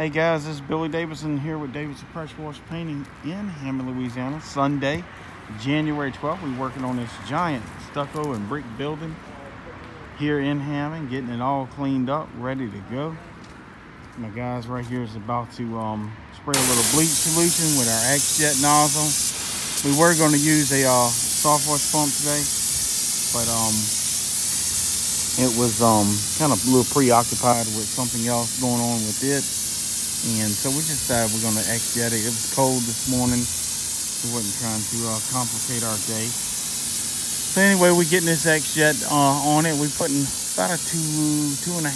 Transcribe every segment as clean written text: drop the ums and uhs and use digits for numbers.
Hey guys, this is Billy Davidson here with Davidson Pressure Wash Painting in Hammond, Louisiana. Sunday, January 12th. We're working on this giant stucco and brick building here in Hammond, getting it all cleaned up, ready to go. My guys right here is about to spray a little bleach solution with our X-Jet nozzle. We were going to use a soft wash pump today, but it was kind of a little preoccupied with something else going on with it. And so we just decided we're going to X-Jet it. It was cold this morning. We wasn't trying to complicate our day. So anyway, we're getting this X-Jet on it. We're putting about a 2.5%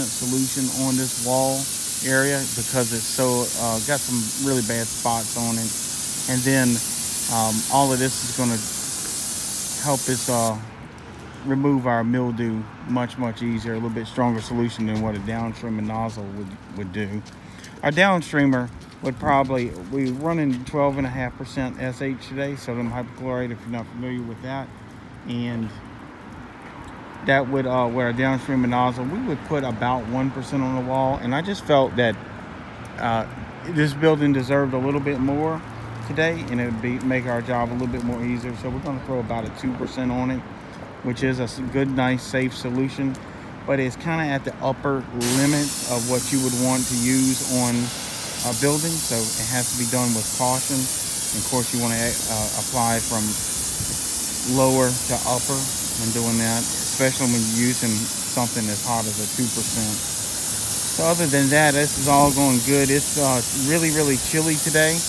solution on this wall area because it's so got some really bad spots on it. And then all of this is going to help us remove our mildew much easier. A little bit stronger solution than what a downstreamer nozzle would do. Our downstreamer would probably, we're running 12.5% SH today, sodium hypochlorite, if you're not familiar with that. And that would, with our downstreamer nozzle, we would put about 1% on the wall. And I just felt that this building deserved a little bit more today, and it would make our job a little bit more easier. So we're going to throw about a 2% on it, which is a good, nice, safe solution. But it's kind of at the upper limit of what you would want to use on a building. So it has to be done with caution. And of course, you want to apply from lower to upper when doing that, especially when you're using something as hot as a 2%. So other than that, this is all going good. It's really chilly today.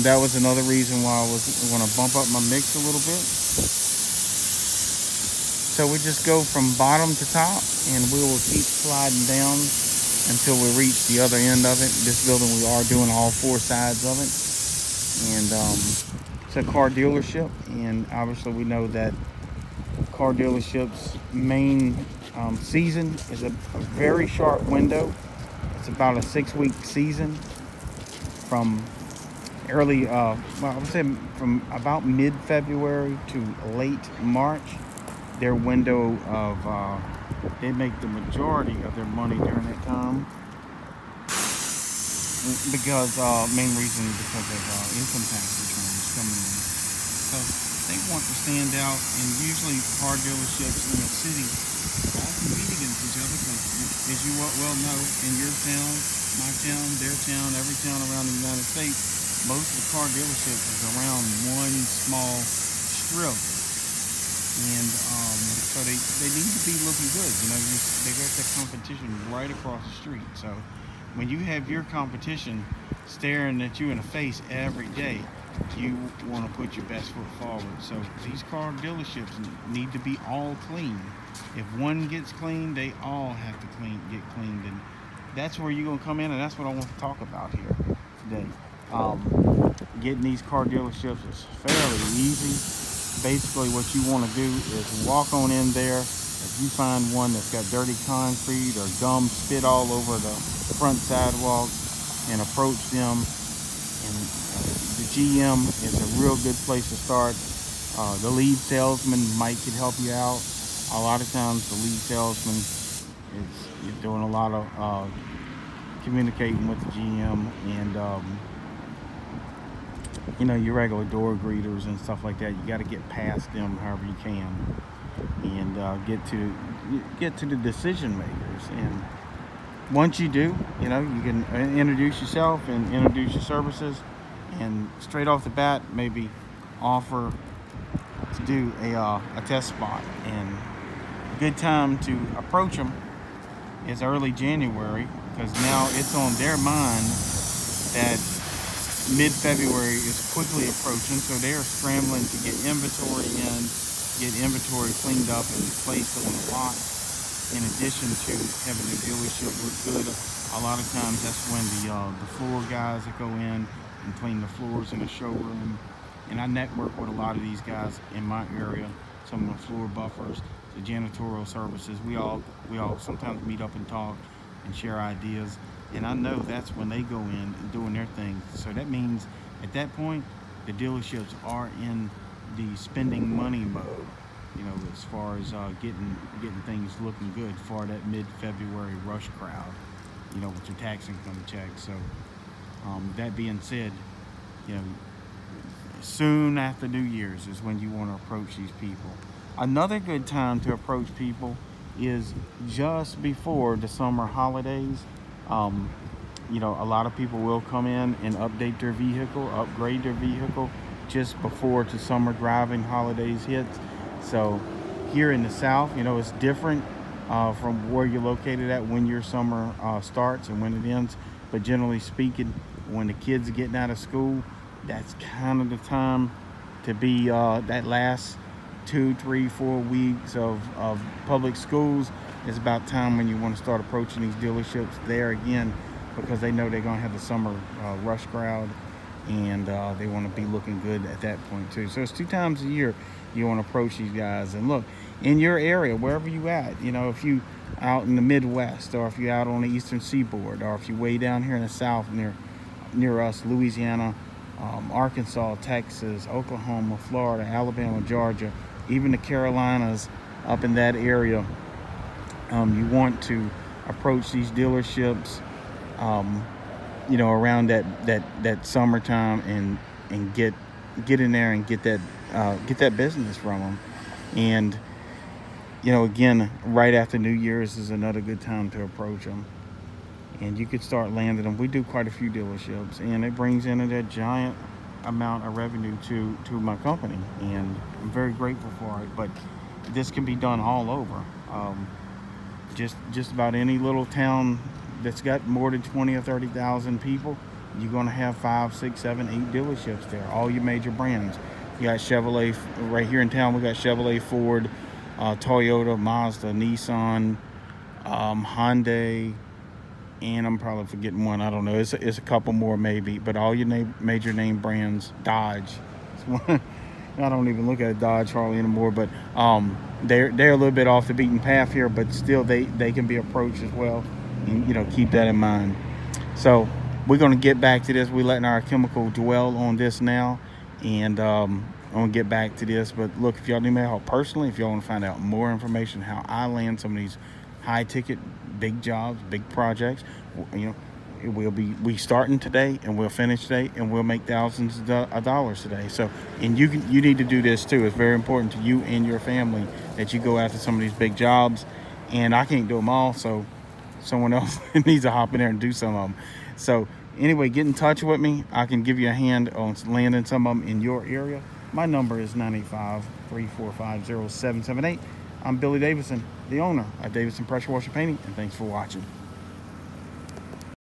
That was another reason why I was going to bump up my mix a little bit. So we just go from bottom to top, and we will keep sliding down until we reach the other end of it. This building, we are doing all four sides of it. And it's a car dealership, and obviously we know that car dealerships' main season is a very short window. It's about a 6-week season from early, well, I would say from about mid-February to late March. Their window of, they make the majority of their money during that time because, main reason because of income tax returns coming in. So they want to stand out, and usually car dealerships in a city all compete against each other because, as you well know, in your town, my town, their town, every town around the United States, most of the car dealerships is around one small strip. And so they need to be looking good. You know, they got that competition right across the street. So when you have your competition staring at you in the face every day, you want to put your best foot forward. So these car dealerships need to be all clean. If one gets clean, they all have to get cleaned. And that's where you're going to come in, and that's what I want to talk about here today. Getting these car dealerships is fairly easy. Basically what you want to do is walk on in there. If you find one that's got dirty concrete or gum spit all over the front sidewalk, and approach them. And the GM is a real good place to start. The lead salesman could help you out. A lot of times the lead salesman is doing a lot of communicating with the GM, and you know, your regular door greeters and stuff like that. You got to get past them however you can, and get to the decision makers. And once you do, you know, you can introduce yourself and introduce your services, and straight off the bat, maybe offer to do a test spot. And a good time to approach them is early January, because now it's on their mind that mid-February is quickly approaching, so they are scrambling to get inventory in, get inventory cleaned up and placed on the lot. In addition to having the dealership look good, a lot of times that's when the floor guys that go in and clean the floors in the showroom. And I network with a lot of these guys in my area, some of the floor buffers, the janitorial services. We all sometimes meet up and talk and share ideas. And I know that's when they go in and doing their thing. So that means at that point, the dealerships are in the spending money mode, you know, as far as getting things looking good for that mid-February rush crowd. you know, with your tax income check. So that being said, you know, soon after New Year's is when you want to approach these people. Another good time to approach people is just before the summer holidays. You know, a lot of people will come in and update their vehicle, upgrade their vehicle just before the summer driving holidays hits. So here in the South, you know, it's different from where you're located at when your summer starts and when it ends. But generally speaking, when the kids are getting out of school, that's kind of the time to be that last 2, 3, 4 weeks of public schools. It's about time when you want to start approaching these dealerships there again, because they know they're going to have the summer rush crowd, and they want to be looking good at that point too. So it's 2 times a year you want to approach these guys. And look, in your area, wherever you at, you know, if you out in the Midwest, or if you're out on the Eastern Seaboard, or if you're way down here in the South near us, Louisiana, Arkansas, Texas, Oklahoma, Florida, Alabama, Georgia, even the Carolinas, up in that area, you want to approach these dealerships you know, around that summertime, and get in there and get that business from them. And you know, again, right after New Year's is another good time to approach them, and you could start landing them. We do quite a few dealerships, and it brings in a giant amount of revenue to my company, and I'm very grateful for it. But this can be done all over. Just about any little town that's got more than 20 or 30,000 people, you're going to have 5, 6, 7, 8 dealerships there. All your major brands. You got Chevrolet right here in town. We got Chevrolet, Ford, Toyota, Mazda, Nissan, Hyundai, and I'm probably forgetting one. I don't know. It's a couple more maybe, but all your major name brands. Dodge. I don't even look at Dodge hardly anymore, but they're a little bit off the beaten path here, but still they can be approached as well. And, you know, keep that in mind. So we're going to get back to this. We're letting our chemical dwell on this now, and I'm going to get back to this. But look, if y'all need my help personally, if y'all want to find out more information how I land some of these high ticket, big jobs, big projects, you know, we starting today and we'll finish today, and we'll make thousands of dollars today. So, and you need to do this too. It's very important to you and your family that you go after some of these big jobs, and I can't do them all, so someone else needs to hop in there and do some of them. So anyway, get in touch with me. I can give you a hand on landing some of them in your area. My number is 985-345-0778. I'm Billy Davison, the owner of Davison Pressure Washer Painting, and thanks for watching.